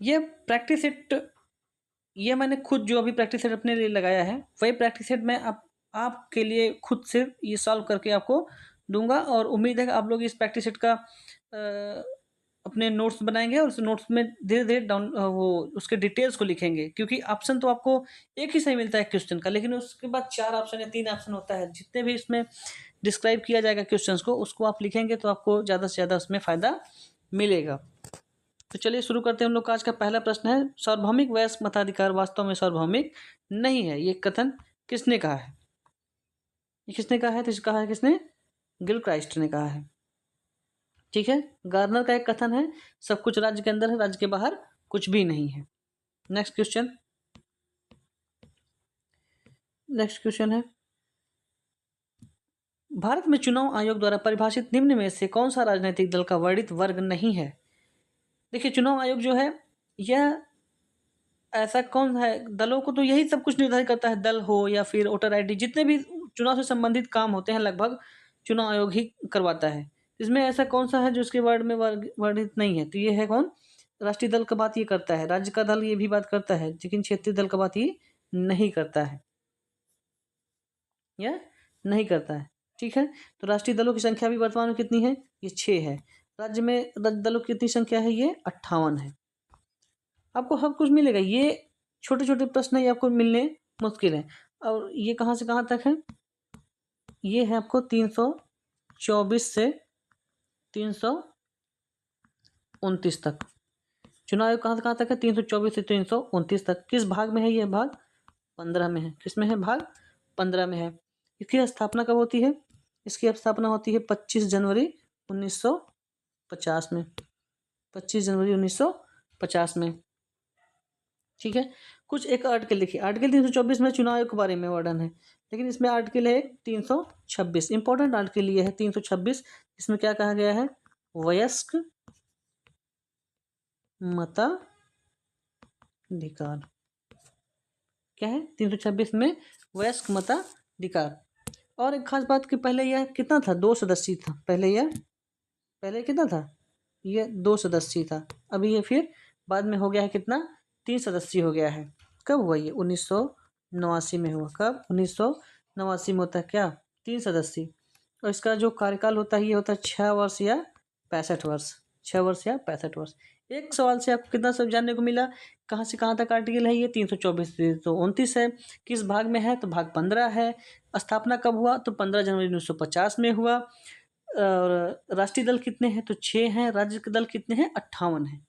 ये practice set, ये मैंने खुद जो अभी प्रैक्टिस सेट अपने लिए लगाया है, वही प्रैक्टिस सेट मैं आपके लिए खुद से ये सॉल्व करके आपको दूंगा। और उम्मीद है कि आप लोग इस प्रैक्टिस सेट का अपने नोट्स बनाएंगे और उस नोट्स में धीरे धीरे डाउन वो उसके डिटेल्स को लिखेंगे, क्योंकि ऑप्शन तो आपको एक ही सही मिलता है क्वेश्चन का, लेकिन उसके बाद 4 ऑप्शन या 3 ऑप्शन होता है। जितने भी इसमें डिस्क्राइब किया जाएगा क्वेश्चंस को, उसको आप लिखेंगे तो आपको ज़्यादा से ज़्यादा उसमें फ़ायदा मिलेगा। तो चलिए शुरू करते हैं। हम लोग का आज का पहला प्रश्न है, सार्वभौमिक वयस्क मताधिकार वास्तव में सार्वभौमिक नहीं है, ये कथन किसने कहा है? ये किसने कहा है? तो कहा है किसने? गिलक्राइस्ट ने कहा है। ठीक है, गार्नर का एक कथन है, सब कुछ राज्य के अंदर है, राज्य के बाहर कुछ भी नहीं है। नेक्स्ट क्वेश्चन, नेक्स्ट क्वेश्चन है, भारत में चुनाव आयोग द्वारा परिभाषित निम्न में से कौन सा राजनीतिक दल का वर्णित वर्ग नहीं है? देखिए, चुनाव आयोग जो है, यह ऐसा कौन है, दलों को तो यही सब कुछ निर्धारित करता है, दल हो या फिर वोटर आईडी, जितने भी चुनाव से संबंधित काम होते हैं लगभग चुनाव आयोग ही करवाता है। इसमें ऐसा कौन सा है जो इसके वर्ड में वर्णित नहीं है? तो ये है कौन? राष्ट्रीय दल का बात ये करता है, राज्य का दल ये भी बात करता है, लेकिन क्षेत्रीय दल का बात ये नहीं करता है, या नहीं करता है। ठीक है, तो राष्ट्रीय दलों की संख्या भी वर्तमान में कितनी है? ये 6 है। राज्य में दलों की कितनी संख्या है? ये 58 है। आपको सब कुछ मिलेगा। ये छोटे छोटे प्रश्न है, ये आपको मिलने मुश्किल है। और ये कहाँ से कहाँ तक है? ये है आपको 324 से 329 तक। चुनाव आयोग कहाँ से कहाँ तक है? 324 से 329 तक। किस भाग में है ये भाग? 15 में है। किस में है? भाग 15 में है। इसकी स्थापना कब होती है? इसकी स्थापना होती है 25 जनवरी 1950 में। 25 जनवरी 1950 में। ठीक है, कुछ एक आर्टिकल लिखिए। आर्टिकल 324 में चुनाव आयोग के बारे में वर्णन है, लेकिन इसमें आर्टिकल है 326। इंपॉर्टेंट आर्टिकल ये है 326। इसमें क्या कहा गया है? वयस्क मताधिकार। क्या है 326 में? वयस्क मताधिकार। और एक खास बात कि पहले यह कितना था? 2 सदस्यीय था। पहले कितना था? ये 2 सदस्यीय था। अभी ये फिर बाद में हो गया है कितना? 3 सदस्यीय हो गया है। कब हुआ ये? 1989 में हुआ। कब? 1989 में होता है क्या? 3 सदस्यीय। और इसका जो कार्यकाल होता है ये होता है 6 वर्ष या 65 वर्ष। 6 वर्ष या 65 वर्ष। एक सवाल से आपको कितना सब जानने को मिला? कहाँ से कहाँ तक आर्टिकल है? ये 324 से 329 है। किस भाग में है? तो भाग 15 है। स्थापना कब हुआ? तो 15 जनवरी 1950 में हुआ। और राष्ट्रीय दल कितने हैं? तो 6 हैं। राज्य के दल कितने हैं? 58 हैं।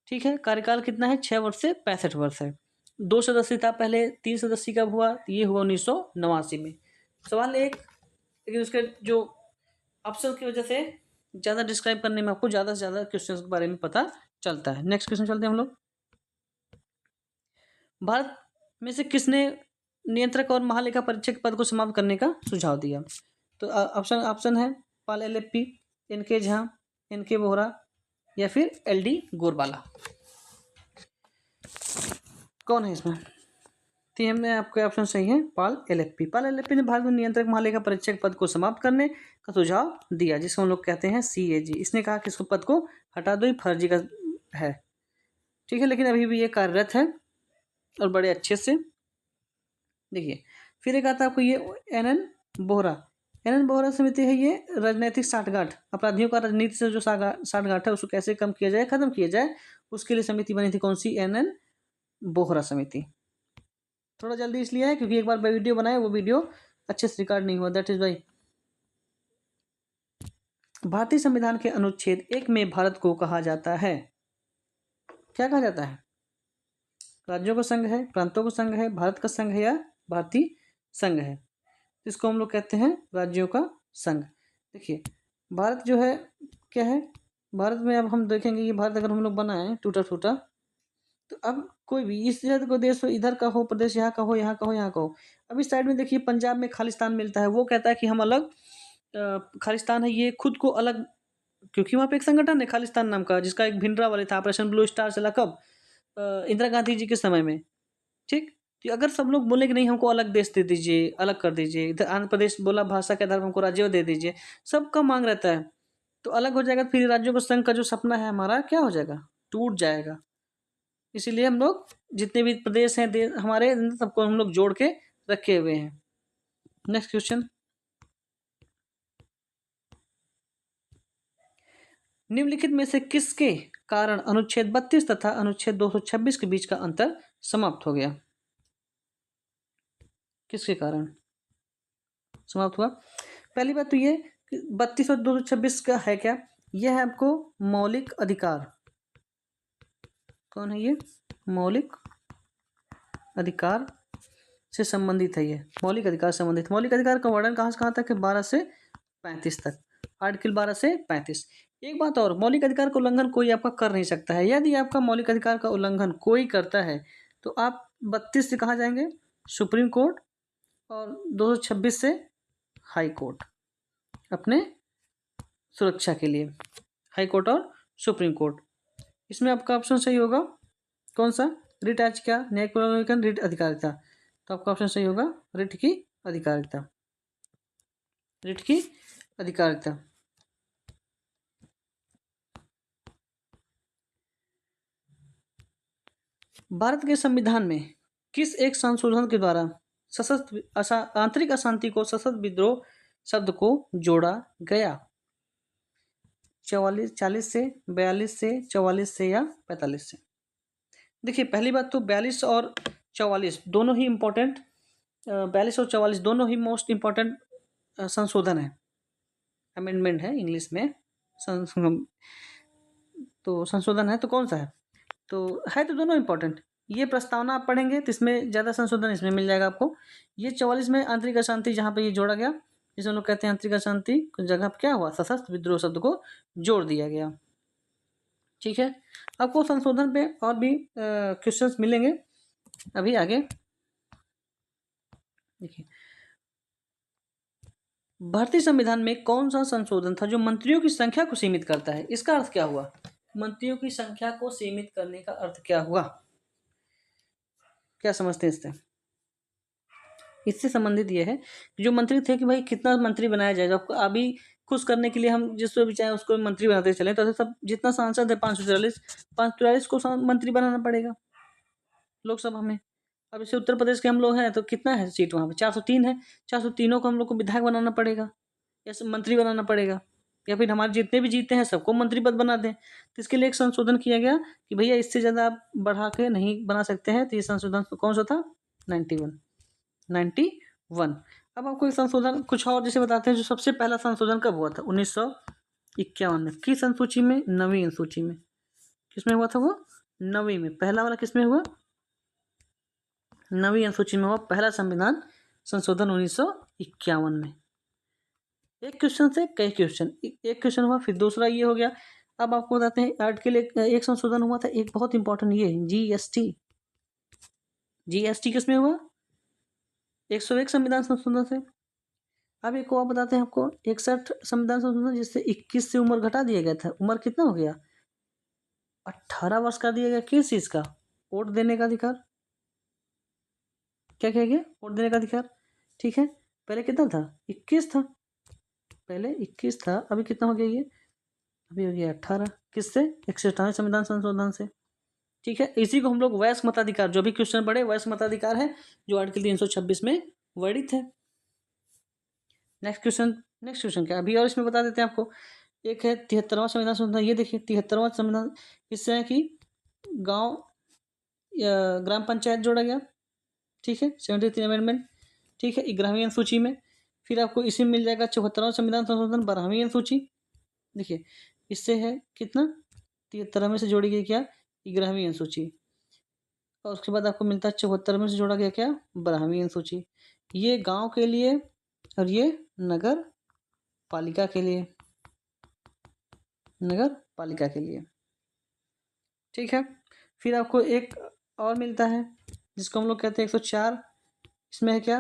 ठीक है, कार्यकाल कितना है? 6 वर्ष से 65 वर्ष है। 2 सदस्य था पहले, 3 सदस्य कब हुआ? ये हुआ 1989 में। सवाल एक, लेकिन उसके जो ऑप्शन की वजह से ज़्यादा डिस्क्राइब करने में आपको ज़्यादा से ज़्यादा क्वेश्चन के बारे में पता चलता है। नेक्स्ट क्वेश्चन चलते हैं हम लोग। भारत में से किसने नियंत्रक और महालेखा परीक्षक पद को समाप्त करने का सुझाव दिया? तो ऑप्शन है पाल एलेप्पी, एन.के. झा, एन.के. बोहरा या फिर एल.डी. गोरबाला। कौन है इसमें? तो ये में आपके ऑप्शन सही है पाल एलेप्पी। पाल एलेप्पी ने भारत में नियंत्रक महालेखा परीक्षक पद को समाप्त करने का सुझाव दिया, जिसको हम लोग कहते हैं CAG। इसने कहा कि इसको पद को हटा दो, ये फर्जी का है। ठीक है, लेकिन अभी भी ये कार्यरत है और बड़े अच्छे से। देखिए, फिर एक आता है आपको ये एन बोहरा। एन बोहरा समिति है ये राजनीतिक साठगांठ, अपराधियों का राजनीति से जो साठगांठ है उसको कैसे कम किया जाए, खत्म किया जाए, उसके लिए समिति बनी थी। कौन सी? एन बोहरा समिति। थोड़ा जल्दी इसलिए है क्योंकि एक बार वीडियो बनाए, वो वीडियो अच्छे से रिकॉर्ड नहीं हुआ, दैट इज वाई। भारतीय संविधान के अनुच्छेद 1 में भारत को कहा जाता है, क्या कहा जाता है? राज्यों का संघ है, प्रांतों का संघ है, भारत का संघ है या भारतीय संघ है? इसको हम लोग कहते हैं राज्यों का संघ। देखिए, भारत जो है क्या है? भारत में अब हम देखेंगे, ये भारत अगर हम लोग बनाए टूटा फूटा, तो अब कोई भी इस इधर को देश हो, इधर का हो प्रदेश, यहाँ का हो, यहाँ का हो, यहाँ का हो। अब इस साइड में देखिए पंजाब में खालिस्तान मिलता है, वो कहता है कि हम अलग खालिस्तान है, ये खुद को अलग, क्योंकि वहाँ पे एक संगठन है खालिस्तान नाम का, जिसका एक भिंडरावाले था, ऑपरेशन ब्लू स्टार चला कब? इंदिरा गांधी जी के समय में। ठीक, कि अगर सब लोग बोले कि नहीं हमको अलग देश दे दीजिए, अलग कर दीजिए, इधर आंध्र प्रदेश बोला भाषा के आधार पर हमको राज्य दे दीजिए, सबका मांग रहता है, तो अलग हो जाएगा। फिर राज्यों का संघ का जो सपना है हमारा क्या हो जाएगा? टूट जाएगा। इसीलिए हम लोग जितने भी प्रदेश हैं हमारे, सबको हम लोग जोड़ के रखे हुए हैं। नेक्स्ट क्वेश्चन, निम्नलिखित में से किसके कारण अनुच्छेद 32 तथा अनुच्छेद 226 के बीच का अंतर समाप्त हो गया? किसके कारण समाप्त हुआ? पहली बात तो ये 32 और 226 का है क्या? यह है आपको मौलिक अधिकार। कौन है ये? मौलिक अधिकार से संबंधित है। ये मौलिक अधिकार से संबंधित। मौलिक अधिकार का वर्णन कहाँ से कहाँ तक है? 12 से 35 तक। आर्टिकल 12 से 35। एक बात और, मौलिक अधिकार का उल्लंघन कोई आपका कर नहीं सकता है। यदि आपका मौलिक अधिकार का उल्लंघन कोई करता है तो आप 32 से कहाँ जाएंगे? सुप्रीम कोर्ट, और 226 से हाई कोर्ट, अपने सुरक्षा के लिए। हाई कोर्ट और सुप्रीम कोर्ट। इसमें आपका ऑप्शन सही होगा कौन सा? रिट याचिका, न्यायिक पुनर्विवेचन, रिट अधिकारिता। तो आपका ऑप्शन सही होगा रिट की अधिकारिता। रिट की अधिकारिता। भारत के संविधान में किस एक संशोधन के द्वारा सशस्त्र आंतरिक अशांति को सशस्त्र विद्रोह शब्द को जोड़ा गया? 40 से, 42 से, 44 से या 45 से? देखिए, पहली बात तो 42 और 44 दोनों ही इंपॉर्टेंट, 42 और 44 दोनों ही मोस्ट इंपॉर्टेंट संशोधन है, अमेंडमेंट है इंग्लिश में। तो संशोधन है तो कौन सा है? तो है तो दोनों इंपॉर्टेंट। ये प्रस्तावना आप पढ़ेंगे तो इसमें ज़्यादा संशोधन इसमें मिल जाएगा आपको। ये 44 में आंतरिक अशांति जहाँ पे ये जोड़ा गया, जिसे हम लोग कहते हैं आंतरिक अशांति, जगह पे क्या हुआ? सशस्त्र विद्रोह शब्द को जोड़ दिया गया। ठीक है, आपको संशोधन पे और भी क्वेश्चंस मिलेंगे अभी आगे। देखिए, भारतीय संविधान में कौन सा संशोधन था जो मंत्रियों की संख्या को सीमित करता है? इसका अर्थ क्या हुआ? मंत्रियों की संख्या को सीमित करने का अर्थ क्या हुआ? क्या समझते हैं इससे? इससे संबंधित ये है कि जो मंत्री थे कि भाई कितना मंत्री बनाया जाएगा, अभी खुश करने के लिए हम जिसको भी चाहे उसको मंत्री बनाते चले, तो सब जितना सांसद है 543 को मंत्री बनाना पड़ेगा लोकसभा में। अब जैसे उत्तर प्रदेश के हम लोग हैं तो कितना है सीट वहाँ पे? 403 है। 403 को हम लोग को विधायक बनाना पड़ेगा या मंत्री बनाना पड़ेगा, या फिर हमारे जितने भी जीते हैं सबको मंत्री पद बना दें। तो इसके लिए एक संशोधन किया गया कि भैया इससे ज़्यादा आप बढ़ा के नहीं बना सकते हैं। तो ये संशोधन कौन सा था? 91। अब आपको एक संशोधन कुछ और जैसे बताते हैं, जो सबसे पहला संशोधन कब हुआ था? 1951 में। किस अनुसूची में? 9वीं अनुसूची में। किसमें हुआ था वो? 9वीं में। पहला वाला किसमें हुआ? 9वीं अनुसूची में हुआ पहला संविधान संशोधन 1951 में। एक क्वेश्चन से कई क्वेश्चन, एक क्वेश्चन हुआ, फिर दूसरा ये हो गया। अब आपको बताते हैं आर्टिकल एक संशोधन हुआ था, एक बहुत इंपॉर्टेंट, ये जीएसटी। जीएसटी किसमें हुआ? 101 संविधान संशोधन से। अब एक और बताते हैं आपको, 61 संविधान संशोधन जिससे 21 से उम्र घटा दिया गया था। उम्र कितना हो गया? 18 वर्ष कर दिया गया। किस चीज का? वोट देने का अधिकार। क्या कह गया? वोट देने का अधिकार। ठीक है, पहले कितना था? 21 था। पहले 21 था, अभी कितना हो गया ये? अभी हो गया 18। किससे? 198 संविधान संशोधन से। ठीक है, इसी को हम लोग वयस्क मताधिकार, जो भी क्वेश्चन पढ़े वयस्क मताधिकार है, जो आर्टिकल 326 में वर्णित है। नेक्स्ट क्वेश्चन क्या अभी और इसमें बता देते हैं आपको। एक है 73वां संविधान संशोधन। ये देखिए 73वां संविधान इससे है कि गांव या ग्राम पंचायत जोड़ा गया। ठीक है, 73 अमेंडमेंट। ठीक है, 11वीं अनुसूची में। फिर आपको इसी में मिल जाएगा 74वां संविधान संशोधन 12वीं अनुसूची। देखिए, इससे है कितना? 73 में से जोड़ी गई क्या? 11वीं अनुसूची। और उसके बाद आपको मिलता है 74 में से जोड़ा गया क्या? 12वीं अनुसूची। ये गांव के लिए और ये नगर पालिका के लिए। नगर पालिका के लिए। ठीक है, फिर आपको एक और मिलता है जिसको हम लोग कहते हैं 104। इसमें है क्या?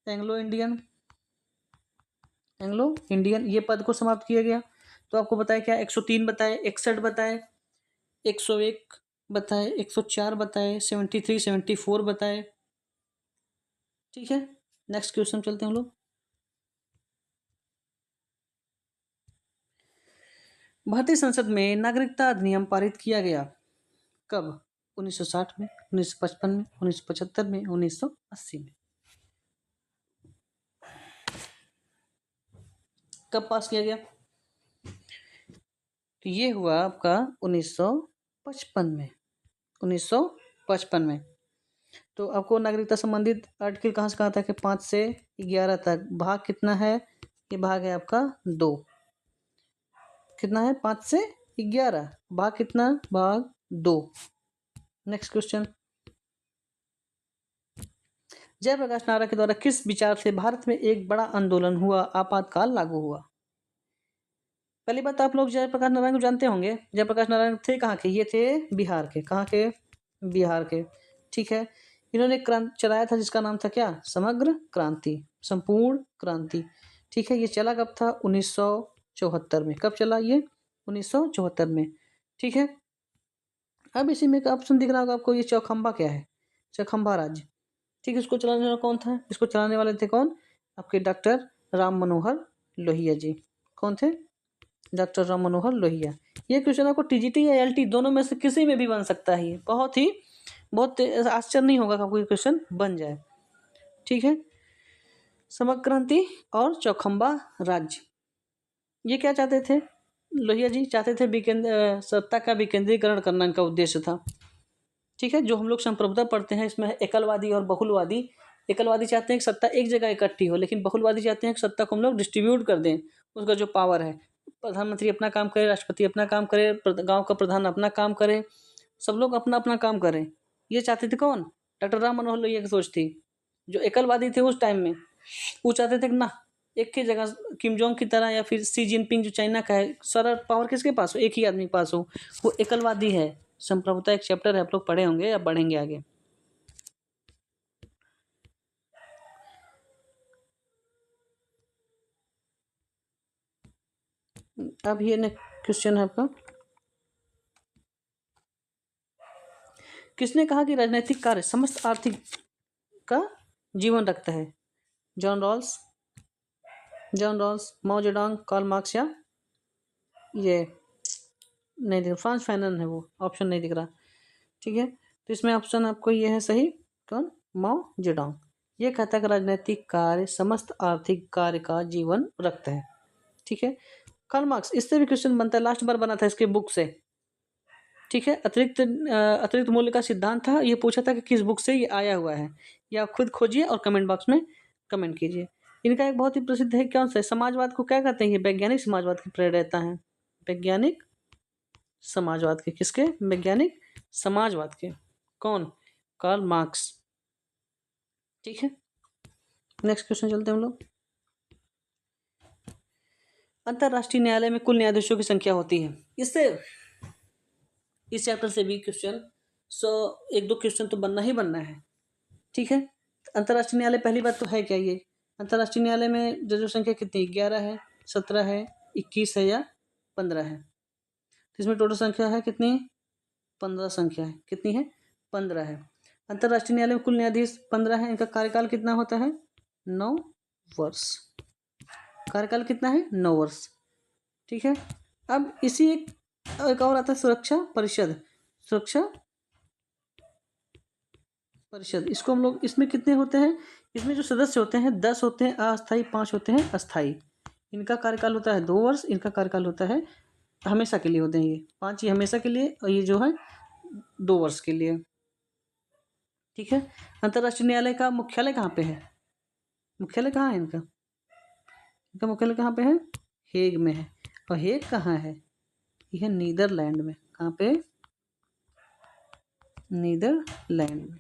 एंग्लो इंडियन ये पद को समाप्त किया गया। तो आपको बताया क्या? 103 बताए, 61 बताए, 101 बताए, 104 बताए, 73 74 बताए। ठीक है, नेक्स्ट क्वेश्चन चलते हैं हम लोग। भारतीय संसद में नागरिकता अधिनियम पारित किया गया कब? 1960 में, 1955 में, 1975 में, 1980 में। कब पास किया गया? तो ये हुआ आपका 1955 में। 1955 में। तो आपको नागरिकता संबंधित आर्टिकल कहाँ से कहाँ तक है? 5 से 11 तक। भाग कितना है? ये भाग है आपका 2। कितना है? 5 से 11। भाग कितना? भाग 2। नेक्स्ट क्वेश्चन, जयप्रकाश नारायण के द्वारा किस विचार से भारत में एक बड़ा आंदोलन हुआ, आपातकाल लागू हुआ? पहली बात, आप लोग जयप्रकाश नारायण को जानते होंगे। जयप्रकाश नारायण थे कहाँ के? ये थे बिहार के। कहाँ के? बिहार के। ठीक है। इन्होंने क्रांति चलाया था जिसका नाम था क्या? समग्र क्रांति, संपूर्ण क्रांति। ठीक है। ये चला कब था? 1974 में। कब चला ये? 1974 में। ठीक है। अब इसी में एक ऑप्शन दिख रहा होगा आपको, ये चौखंबा क्या है? चौखंबा राज्य। ठीक है। इसको चलाने वाला कौन था? इसको चलाने वाले थे कौन? आपके डॉक्टर राम मनोहर लोहिया जी। कौन थे? डॉक्टर राम मनोहर लोहिया। ये क्वेश्चन आपको टीजीटी या एलटी दोनों में से किसी में भी बन सकता है। ये बहुत आश्चर्य नहीं होगा कि आपको ये क्वेश्चन बन जाए। ठीक है। समग्र क्रांति और चौखंबा राज्य, ये क्या चाहते थे? लोहिया जी चाहते थे सत्ता का विकेंद्रीकरण करना इनका उद्देश्य था। ठीक है। जो हम लोग संप्रभुता पढ़ते हैं इसमें एकलवादी और बहुलवादी। एकलवादी चाहते हैं कि सत्ता एक जगह इकट्ठी हो, लेकिन बहुलवादी चाहते हैं कि सत्ता को हम लोग डिस्ट्रीब्यूट कर दें। उसका जो पावर है, प्रधानमंत्री अपना काम करे, राष्ट्रपति अपना काम करे, गांव का प्रधान अपना काम करे, सब लोग अपना अपना काम करें। ये चाहते थे कौन? डॉक्टर राम मनोहर लोहिया की सोच थी। जो एकलवादी थे उस टाइम में, वो चाहते थे कि ना, एक ही जगह किम जोंग की तरह या फिर सी जिनपिंग जो चाइना का है, सारा पावर किसके पास हो? एक ही आदमी के पास हो। वो एकलवादी है। संप्रभुता एक चैप्टर है, आप लोग पढ़े होंगे या पढ़ेंगे आगे। अब ये क्वेश्चन है आपका, किसने कहा कि राजनीतिक कार्य समस्त आर्थिक का जीवन रखता है? John Rawls, Mao Zedong, Karl Marx, या ये नहीं दिख, फ्रांस फैनन है वो। ऑप्शन नहीं दिख रहा। ठीक है। तो इसमें ऑप्शन आपको ये है सही। कौन? माओ जेडोंग। ये कहता है कि राजनीतिक कार्य समस्त आर्थिक कार्य का जीवन रखता है। ठीक है। कार्ल मार्क्स, इससे भी क्वेश्चन बनता है, लास्ट बार बना था इसके बुक से। ठीक है। अतिरिक्त मूल्य का सिद्धांत था। ये पूछा था कि किस बुक से ये आया हुआ है। ये आप खुद खोजिए और कमेंट बॉक्स में कमेंट कीजिए। इनका एक बहुत ही प्रसिद्ध है, कौन सा? समाजवाद को क्या कहते हैं? ये वैज्ञानिक समाजवाद के प्रणेता हैं। वैज्ञानिक समाजवाद के। किसके? वैज्ञानिक समाजवाद के। कौन? Karl Marx. ठीक है। नेक्स्ट क्वेश्चन चलते हैं हम लोग। अंतरराष्ट्रीय न्यायालय में कुल न्यायाधीशों की संख्या होती है। इस चैप्टर से भी क्वेश्चन एक दो क्वेश्चन तो बनना ही बनना है। ठीक है। अंतरराष्ट्रीय न्यायालय, पहली बात तो है क्या ये? अंतरराष्ट्रीय न्यायालय में जजों संख्या कितनी? 11 है, 17 है, 21 है या 15 है? तो इसमें टोटल संख्या है कितनी? 15 संख्या है। कितनी है? 15 है। अंतरराष्ट्रीय न्यायालय में कुल न्यायाधीश 15 है। इनका कार्यकाल कितना होता है? 9 वर्ष। कार्यकाल कितना है? 9 वर्ष। ठीक है। अब इसी एक और आता है सुरक्षा परिषद। सुरक्षा परिषद, इसको हम लोग, इसमें कितने होते हैं? इसमें जो सदस्य होते हैं 10 होते हैं अस्थायी, 5 होते हैं अस्थायी। इनका कार्यकाल होता है 2 वर्ष। इनका कार्यकाल होता है, हमेशा के लिए होते हैं ये 5 ही हमेशा के लिए, और ये जो है 2 वर्ष के लिए। ठीक है। अंतर्राष्ट्रीय न्यायालय का मुख्यालय कहाँ पे है? मुख्यालय कहाँ है इनका? इनका मुख्यालय कहाँ पे है? हेग में है। और हेग कहाँ है? यह नीदरलैंड में। कहाँ पे? नीदरलैंड में।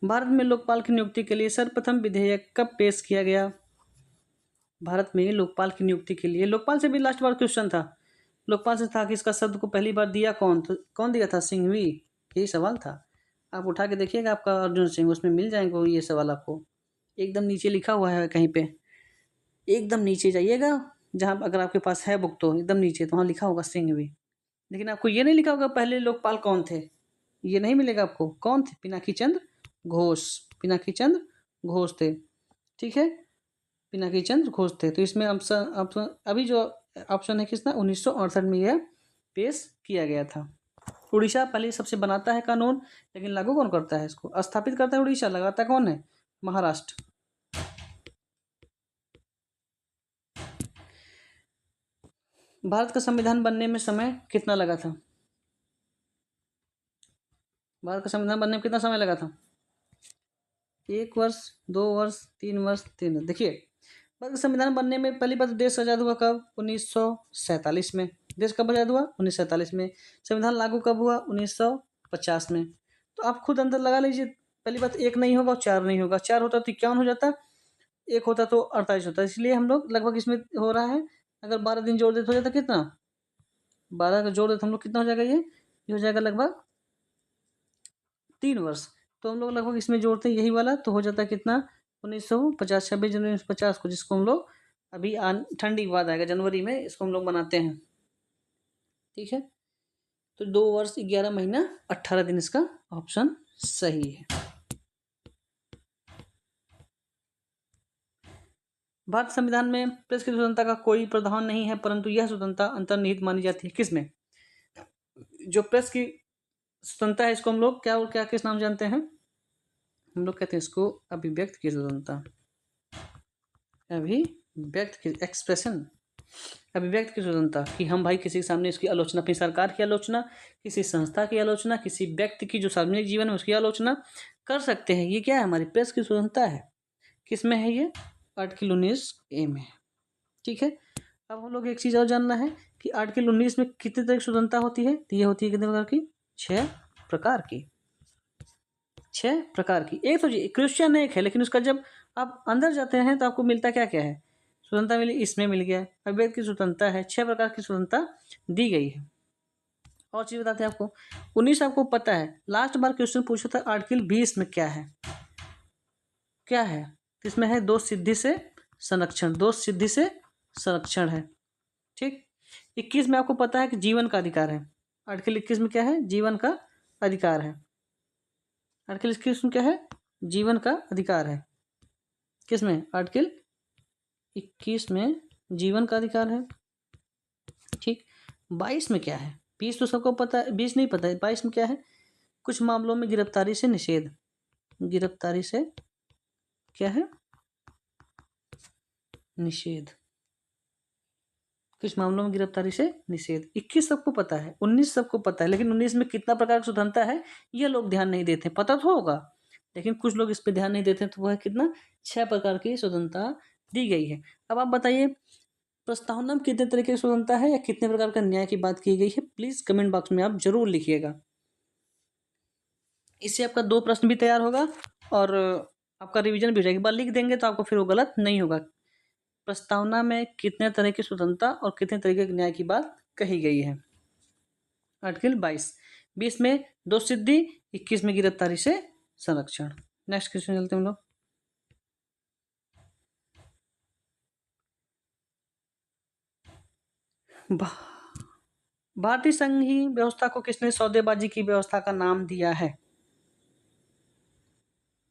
भारत में लोकपाल की नियुक्ति के लिए सर्वप्रथम विधेयक कब पेश किया गया? भारत में लोकपाल की नियुक्ति के लिए, लोकपाल से भी लास्ट बार क्वेश्चन था। लोकपाल से था कि इसका शब्द को पहली बार दिया कौन? तो कौन दिया था? सिंघवी। यही सवाल था। आप उठा के देखिएगा, आपका अर्जुन सिंह, उसमें मिल जाएंगे ये सवाल आपको। एकदम नीचे लिखा हुआ है कहीं पे, एकदम नीचे जाइएगा, जहाँ अगर आपके पास है बुक तो एकदम नीचे, तो वहाँ लिखा होगा सिंघवी। लेकिन आपको ये नहीं लिखा होगा पहले लोकपाल कौन थे। ये नहीं मिलेगा आपको। कौन थे? पिनाकी चंद्र घोष। पिनाकी चंद्र घोष थे, ठीक है, पिनाकी चंद्र घोष थे। तो इसमें ऑप्शन ऑप्शन अभी जो ऑप्शन है किसना, 1968 में यह पेश किया गया था। उड़ीसा पहले सबसे बनाता है कानून, लेकिन लागू कौन करता है इसको? स्थापित करता है उड़ीसा, लगाता कौन है? महाराष्ट्र। भारत का संविधान बनने में समय कितना लगा था? भारत का संविधान बनने में कितना समय लगा था? 1 वर्ष, 2 वर्ष, 3 वर्ष, 3 वर्ष। देखिए, भारत का संविधान बनने में पहली बार देश आज़ाद हुआ कब? 1947 में। देश कब आज़ाद हुआ? 1947 में। संविधान लागू कब हुआ? 1950 में। तो आप खुद अंदर लगा लीजिए। पहली बात, 1 नहीं होगा और 4 नहीं होगा। 4 होता तो 51 हो जाता, 1 होता तो 48 होता। इसलिए हम लोग लगभग इसमें हो रहा है, अगर 12 दिन जोड़ देते हो जाता कितना? 12 का जोड़ देते हम लोग कितना हो जाएगा? ये हो जाएगा लगभग 3 वर्ष। तो हम लोग लगभग इसमें जोड़ते हैं यही वाला, तो हो जाता है कितना? 1950, 26 जनवरी 1950 को, जिसको हम लोग अभी ठंडी के बाद आएगा जनवरी में, इसको हम लोग मनाते हैं, ठीक है। तो 2 वर्ष 11 महीना 18 दिन इसका ऑप्शन सही है। भारत संविधान में प्रेस की स्वतंत्रता का कोई प्रावधान नहीं है, परंतु यह स्वतंत्रता अंतर्निहित मानी जाती है। किसमें? जो प्रेस की स्वतंत्रता है, इसको हम लोग क्या और क्या किस नाम जानते हैं? हम लोग कहते हैं इसको अभिव्यक्त की स्वतंत्रता। अभिव्यक्त की, एक्सप्रेशन, अभिव्यक्त की स्वतंत्रता, कि हम भाई किसी के सामने इसकी आलोचना, अपनी सरकार की आलोचना, किसी संस्था की आलोचना, किसी व्यक्ति की जो सार्वजनिक जीवन है उसकी आलोचना कर सकते हैं। ये क्या है? हमारी प्रेस की स्वतंत्रता है। किस में है ये? आर्टिकल 19A में, ठीक है। अब हम लोग एक चीज़ और जानना है कि आर्टिकल 19 में कितने तरह की स्वतंत्रता होती है? तो ये होती है कितने प्रकार की? 6 प्रकार की। 6 प्रकार की। एक तो क्रिश्चियन एक है, लेकिन उसका जब आप अंदर जाते हैं तो आपको मिलता क्या क्या है? स्वतंत्रता मिली, इसमें मिल गया। अभिव्यक्ति की स्वतंत्रता है, 6 प्रकार की स्वतंत्रता दी गई है। और चीज़ बताते हैं आपको, 19 आपको पता है। लास्ट बार क्वेश्चन पूछा था आर्टिकल 20 में क्या है? क्या है? इसमें है दोष सिद्धि से संरक्षण, दोष सिद्धि से संरक्षण है, ठीक। 21 में आपको पता है कि जीवन का अधिकार है। आर्टिकल 21 में क्या है? जीवन का अधिकार है। आर्टिकल 21 में क्या है? जीवन का अधिकार है। किसमें? आर्टिकल 21 में जीवन का अधिकार है, ठीक। 22 में क्या है? 20 तो सबको पता है, 20 नहीं पता है। 22 में क्या है? कुछ मामलों में गिरफ्तारी से निषेध। गिरफ्तारी से क्या है? निषेध। कुछ मामलों में गिरफ्तारी से निषेध। 21 सबको पता है, 19 सबको पता है, लेकिन 19 में कितना प्रकार की स्वतंत्रता है ये लोग ध्यान नहीं देते। पता तो होगा, लेकिन कुछ लोग इस पे ध्यान नहीं देते। तो वह कितना? 6 प्रकार की स्वतंत्रता दी गई है। अब आप बताइए, प्रस्तावना में कितने तरीके की स्वतंत्रता है या कितने प्रकार का न्याय की बात की गई है? प्लीज कमेंट बॉक्स में आप जरूर लिखिएगा। इससे आपका 2 प्रश्न भी तैयार होगा और आपका रिवीजन भी हो जाएगा। एक बार लिख देंगे तो आपको फिर वो गलत नहीं होगा। प्रस्तावना में कितने तरह की स्वतंत्रता और कितने तरीके के न्याय की बात कही गई है? आर्टिकल 22। 20 में दोष सिद्धि, 21 में गिरफ्तारी से संरक्षण। नेक्स्ट क्वेश्चन चलते हैं हम लोग। भारतीय संघीय व्यवस्था को किसने सौदेबाजी की व्यवस्था का नाम दिया है?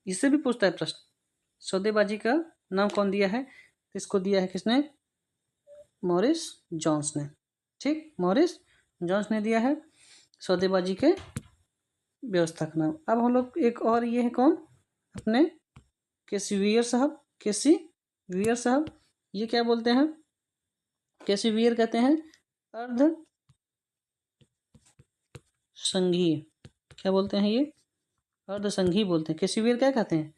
इससे भी पूछता है प्रश्न। सौदेबाजी का नाम कौन दिया है? इसको दिया है किसने? मॉरिस जोन्स ने, ठीक। मॉरिस जोन्स ने दिया है सौदेबाजी के व्यवस्था का नाम। अब हम लोग एक और ये है कौन? अपने केसी वियर साहब। केसी वियर साहब, ये क्या बोलते हैं? केसी वियर कहते हैं अर्ध संघीय। क्या बोलते हैं ये? अर्ध संघीय बोलते हैं। केसी वियर क्या कहते हैं?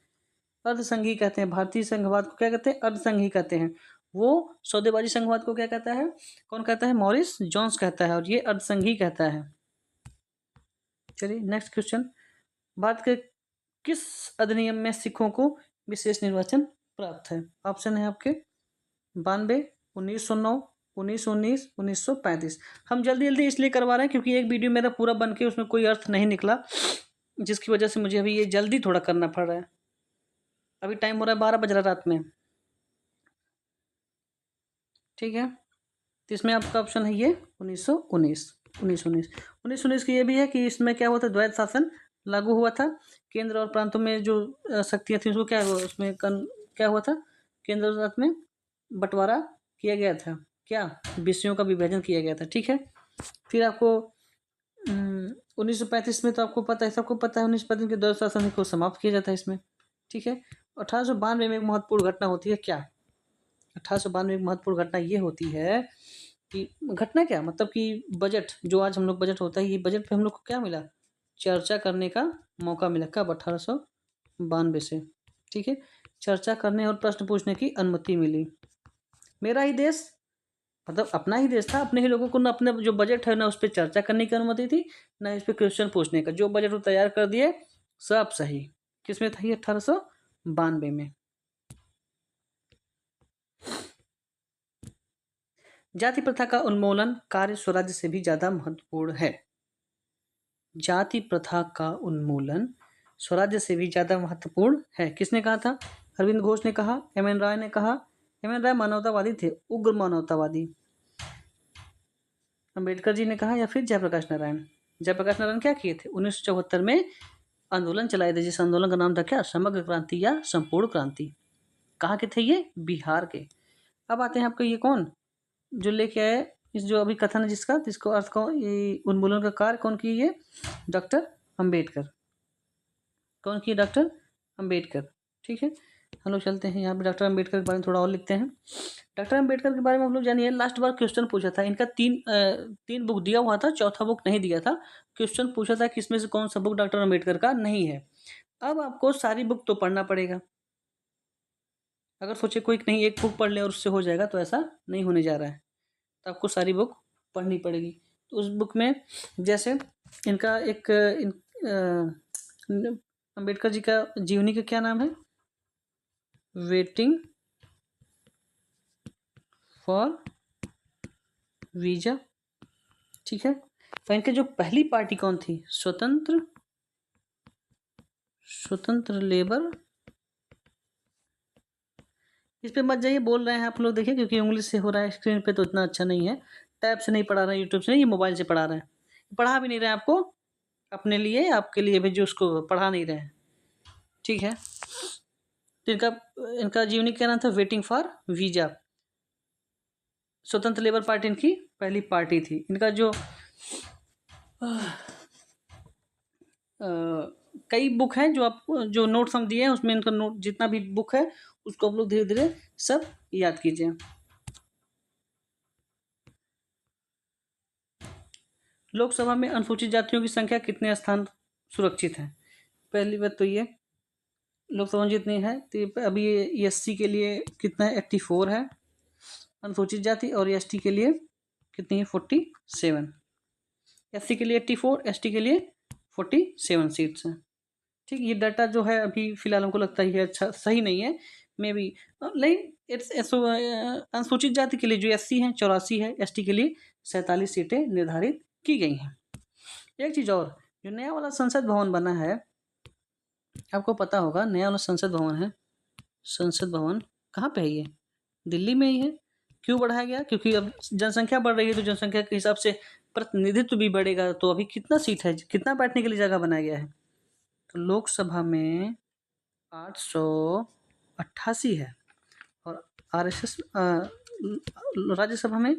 अर्ध संघीय कहते हैं। भारतीय संघवाद को क्या कहते हैं? अर्ध संघीय कहते हैं। वो सौदेबाजी संघवाद को क्या कहता है? कौन कहता है? मॉरिस जोन्स कहता है, और ये अर्ध संघीय कहता है। चलिए नेक्स्ट क्वेश्चन। भारत के किस अधिनियम में सिखों को विशेष निर्वाचन प्राप्त है? ऑप्शन है आपके 92, 1909, 1919, 1935। हम जल्दी जल्दी इसलिए करवा रहे हैं क्योंकि एक वीडियो मेरा पूरा बन के उसमें कोई अर्थ नहीं निकला, जिसकी वजह से मुझे अभी ये जल्दी थोड़ा करना पड़ रहा है। अभी टाइम हो रहा है 12 बज रहा रात में, ठीक है। तो इसमें आपका ऑप्शन है ये 1919। 1919 की ये भी है कि इसमें क्या हुआ था, द्वैत शासन लागू हुआ था। केंद्र और प्रांतों में जो शक्तियाँ थी उसको क्या हुआ, उसमें क्या हुआ था, केंद्र और प्रांत में बंटवारा किया गया था, क्या विषयों का विभाजन किया गया था। ठीक है, फिर आपको 1935 में तो आपको पता है, सबको पता है, 1935 के द्वैत शासन को समाप्त किया जाता है इसमें। ठीक है, 1892 में एक महत्वपूर्ण घटना होती है, क्या 1892 में एक महत्वपूर्ण घटना ये होती है कि घटना क्या मतलब कि बजट, जो आज हम लोग बजट होता है, ये बजट पे हम लोग को क्या मिला, चर्चा करने का मौका मिला, कब 1892 से। ठीक है, चर्चा करने और प्रश्न पूछने की अनुमति मिली। मेरा ही देश, मतलब अपना ही देश था, अपने ही लोगों को ना अपने जो बजट है ना उस पर चर्चा करने की अनुमति थी, ना इस पर क्वेश्चन पूछने का। जो बजट वो तैयार कर दिए सब सही। किसमें था ये, 1892 में। जाति प्रथा का उन्मूलन कार्य स्वराज्य से भी ज्यादा महत्वपूर्ण है। जाति प्रथा का उन्मूलन स्वराज्य से भी ज्यादा महत्वपूर्ण है। किसने कहा था, अरविंद घोष ने कहा, एम एन राय ने कहा। एम एन राय मानवतावादी थे, उग्र मानवतावादी। अम्बेडकर जी ने कहा या फिर जयप्रकाश नारायण। जयप्रकाश नारायण क्या किए थे, 1974 में आंदोलन चलाए थे, जिस आंदोलन का नाम था क्या, समग्र क्रांति या संपूर्ण क्रांति। कहाँ के थे ये, बिहार के। अब आते हैं आपको, ये कौन जो लेके आए इस जो अभी कथन है जिसका, जिसको अर्थ को ये उन्मूलन का कार्य कौन किए, ये डॉक्टर अम्बेडकर। कौन किए, डॉक्टर अम्बेडकर। ठीक है, हम लोग चलते हैं यहाँ पे डॉक्टर अम्बेडकर के बारे में थोड़ा और लिखते हैं। डॉक्टर अम्बेडकर के बारे में हम लोग जानिए, लास्ट बार क्वेश्चन पूछा था इनका, तीन बुक दिया हुआ था, चौथा बुक नहीं दिया था। क्वेश्चन पूछा था कि इसमें से कौन सा बुक डॉक्टर अम्बेडकर का नहीं है। अब आपको सारी बुक तो पढ़ना पड़ेगा। अगर सोचे कोई नहीं एक बुक पढ़ ले और उससे हो जाएगा, तो ऐसा नहीं होने जा रहा है। तो आपको सारी बुक पढ़नी पड़ेगी। तो उस बुक में जैसे इनका एक अम्बेडकर जी का जीवनी का क्या नाम है, वेटिंग फॉर वीजा। ठीक है, तो इनके जो पहली पार्टी कौन थी, स्वतंत्र लेबर। इस पे मत जाइए, बोल रहे हैं आप लोग देखिए, क्योंकि इंग्लिश से हो रहा है स्क्रीन पे तो इतना अच्छा नहीं है। टैब से नहीं पढ़ा रहे हैं, यूट्यूब से नहीं, ये मोबाइल से पढ़ा रहे हैं। पढ़ा भी नहीं रहे हैं आपको, अपने लिए आपके लिए भी जो उसको पढ़ा नहीं रहे हैं। ठीक है, तो इनका इनका जीवनी क्या नाम था, वेटिंग फॉर वीजा। स्वतंत्र लेबर पार्टी इनकी पहली पार्टी थी। इनका जो कई बुक हैं जो आप जो नोट्स हम दिए हैं उसमें इनका नोट जितना भी बुक है उसको आप लोग धीरे धीरे सब याद कीजिए। लोकसभा में अनुसूचित जातियों की संख्या कितने स्थान सुरक्षित हैं। पहली बात तो ये लोकसभा जितनी है तो अभी एससी के लिए कितना है, 84 है अनुसूचित जाति, और एसटी के लिए कितनी है, 47। एससी के लिए 84, एसटी के लिए 47 सीट्स हैं। ठीक, ये डाटा जो है अभी फिलहाल हमको लगता है अच्छा सही नहीं है, मे बी लेकिन अनुसूचित जाति के लिए जो एससी है 84 है, एसटी के लिए 47 सीटें निर्धारित की गई हैं। एक चीज़ और, जो नया वाला संसद भवन बना है, आपको पता होगा नया वाला संसद भवन है, संसद भवन कहाँ पे है, ये दिल्ली में ही है। क्यों बढ़ाया गया, क्योंकि अब जनसंख्या बढ़ रही है, तो जनसंख्या के हिसाब से प्रतिनिधित्व भी बढ़ेगा। तो अभी कितना सीट है, कितना बैठने के लिए जगह बनाया गया है, तो लोकसभा में 888 है, और आरएसएस राज्यसभा में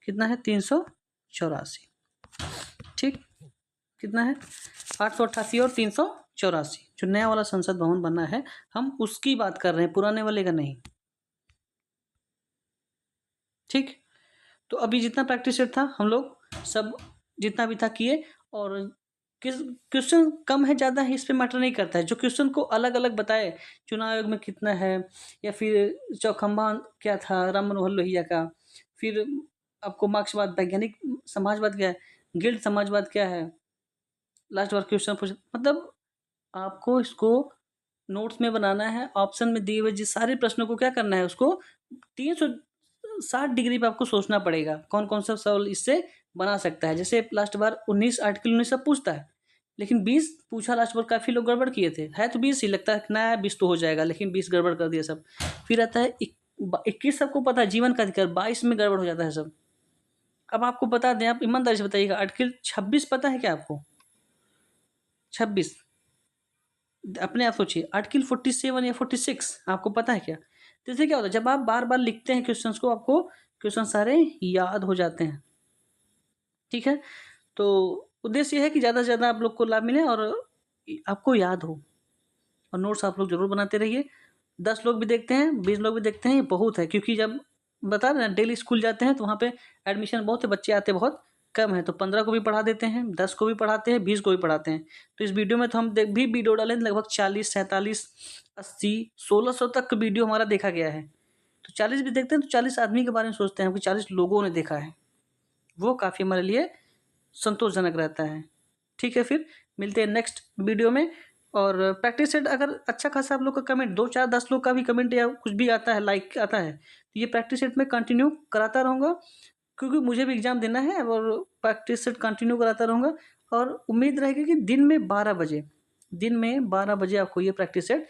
कितना है, 384। ठीक, कितना है, 888 और 384। जो नया वाला संसद भवन बना है हम उसकी बात कर रहे हैं, पुराने वाले का नहीं। ठीक, तो अभी जितना प्रैक्टिस सेट था हम लोग सब जितना भी था किए, और किस क्वेश्चन कम है ज़्यादा है इस पे मैटर नहीं करता है। जो क्वेश्चन को अलग अलग बताए, चुनाव आयोग में कितना है, या फिर चौखंबा क्या था राम मनोहर लोहिया का, फिर आपको मार्क्सवाद, वैज्ञानिक समाजवाद क्या है, गिल्ड समाजवाद क्या है, लास्ट बार क्वेश्चन पूछ, मतलब आपको इसको नोट्स में बनाना है। ऑप्शन में दिए हुए जिस सारे प्रश्नों को क्या करना है, उसको 360 डिग्री पे आपको सोचना पड़ेगा कौन कौन सा सवाल इससे बना सकता है। जैसे लास्ट बार 19 आर्टिकल 19 सब पूछता है, लेकिन 20 पूछा लास्ट बार, काफ़ी लोग गड़बड़ किए थे। है तो 20 ही, लगता है नया 20 तो हो जाएगा, लेकिन 20 गड़बड़ कर दिया सब। फिर आता है 21, सबको पता है जीवन का अधिकार, 22 में गड़बड़ हो जाता है सब। अब आपको बता दें, आप ईमानदारी से बताइएगा, आर्टिकल 26 पता है क्या आपको? 26 अपने आप सोचिए, आर्टिकल 47 या 46 आपको पता है क्या? तो इससे क्या होता है, जब आप बार-बार लिखते हैं क्वेश्चंस को, आपको क्वेश्चन सारे याद हो जाते हैं। ठीक है? तो उद्देश्य ये है कि ज़्यादा से ज़्यादा आप लोग को लाभ मिले और आपको याद हो, और नोट्स आप लोग ज़रूर बनाते रहिए। 10 लोग भी देखते हैं, 20 लोग भी देखते हैं, ये बहुत है, क्योंकि जब बता रहे हैं ना डेली स्कूल जाते हैं तो वहाँ पे एडमिशन बहुत है, बच्चे आते बहुत कम हैं, तो 15 को भी पढ़ा देते हैं, 10 को भी पढ़ाते हैं, 20 को भी पढ़ाते हैं। तो इस वीडियो में तो हम भी वीडियो डाले लगभग 40, 47, 80, 1600 तक का वीडियो हमारा देखा गया है। तो 40 भी देखते हैं तो 40 आदमी के बारे में सोचते हैं कि 40 लोगों ने देखा है, वो काफ़ी हमारे लिए संतोषजनक रहता है। ठीक है, फिर मिलते हैं नेक्स्ट वीडियो में। और प्रैक्टिस सेट अगर अच्छा खासा आप लोग का कमेंट 2, 4, 10 लोग का भी कमेंट या कुछ भी आता है, लाइक आता है, तो ये प्रैक्टिस सेट मैं कंटिन्यू कराता रहूँगा, क्योंकि मुझे भी एग्ज़ाम देना है, और प्रैक्टिस सेट कंटिन्यू कराता रहूँगा। और उम्मीद रहेगी कि दिन में 12 बजे आपको ये प्रैक्टिस सेट